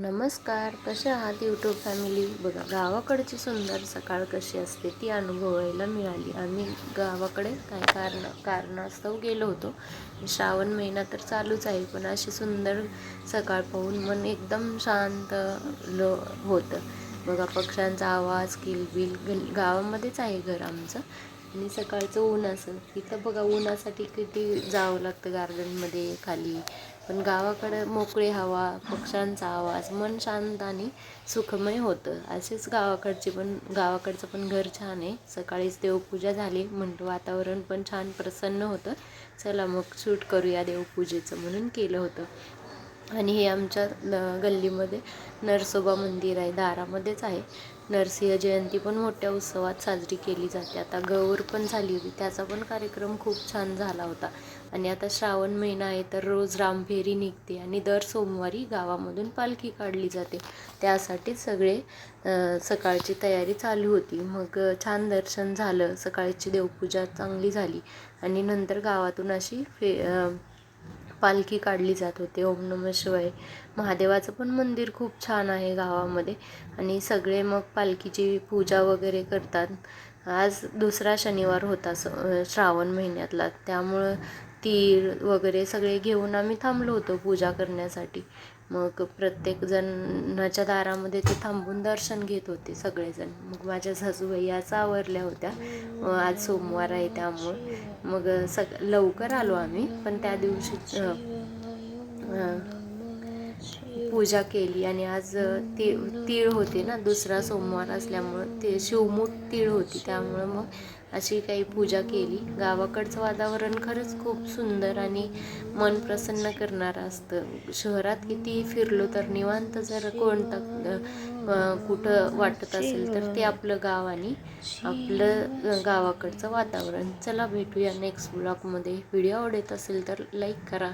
नमस्कार, कसे आहात यूट्यूब फॅमिली. बघा, गावाकडची सुंदर सकाळ कशी असते ती अनुभवायला मिळाली. आम्ही गावाकडे काय कारणास्तव गेलो होतो. श्रावण महिना तर चालूच आहे, पण अशी सुंदर सकाळ पाहून मन एकदम शांत होतं. बघा, पक्ष्यांचा आवाज, किलबिल. गावामध्येच आहे घर आमचं. आणि सकाळचं ऊन असं इथं बघा, उन्हासाठी किती जावं लागतं गार्डनमध्ये खाली. पण गावाकडं मोकळी हवा, पक्ष्यांचा आवाज, मन शांत आणि सुखमय होतं. असेच गावाकडचं पण घर छान आहे. सकाळीच देवपूजा झाली, म्हणतो वातावरण पण छान प्रसन्न होतं. चला मग शूट करूया देवपूजेचं म्हणून केलं होतं. आणि हे आमच्या गल्लीमध्ये नरसोबा मंदिर आहे, दारामध्येच आहे. नरसिंह जयंती पण मोठ्या उत्सवात साजरी केली जाते. आता गौर पण झाली होती, त्याचा पण कार्यक्रम खूप छान झाला होता. आणि आता श्रावण महिना आहे, तर रोज रामफेरी निघते आणि दर सोमवारी गावामधून पालखी काढली जाते. त्यासाठी सगळे सकाळची तयारी चालू होती. मग छान दर्शन झालं, सकाळची देवपूजा चांगली झाली आणि नंतर गावातून अशी पालखी काढली जात होते. ओम नमः शिवाय. महादेवाचं पण मंदिर खूप छान आहे गावामध्ये. आणि सगळे मग पालखीची पूजा वगैरे करतात. आज दुसरा शनिवार होता श्रावण महिन्यातला, त्यामुळं तीळ वगैरे सगळे घेऊन आम्ही थांबलो होतो पूजा करण्यासाठी. मग प्रत्येक जणाच्या दारामध्ये ते थांबून दर्शन घेत होते सगळेजण. मग माझ्या सासूबाई आज आवरल्या होत्या, आज सोमवार आहे त्यामुळं. मग लवकर आलो आम्ही, पण त्या दिवशी पूजा केली. आणि आज तीळ होते ना, दुसरा सोमवार असल्यामुळं ते शिवमूठ तीळ होती, त्यामुळं मग अशी काही पूजा केली. गावाकडचं वातावरण खरंच खूप सुंदर आणि मन प्रसन्न करणारं असतं. शहरात कितीही फिरलो तर निवांत जर कुठं वाटत असेल तर ते आपलं गाव आणि आपलं गावाकडचं वातावरण. चला भेटूया नेक्स्ट ब्लॉगमध्ये. व्हिडिओ आवडत असेल तर लाईक करा.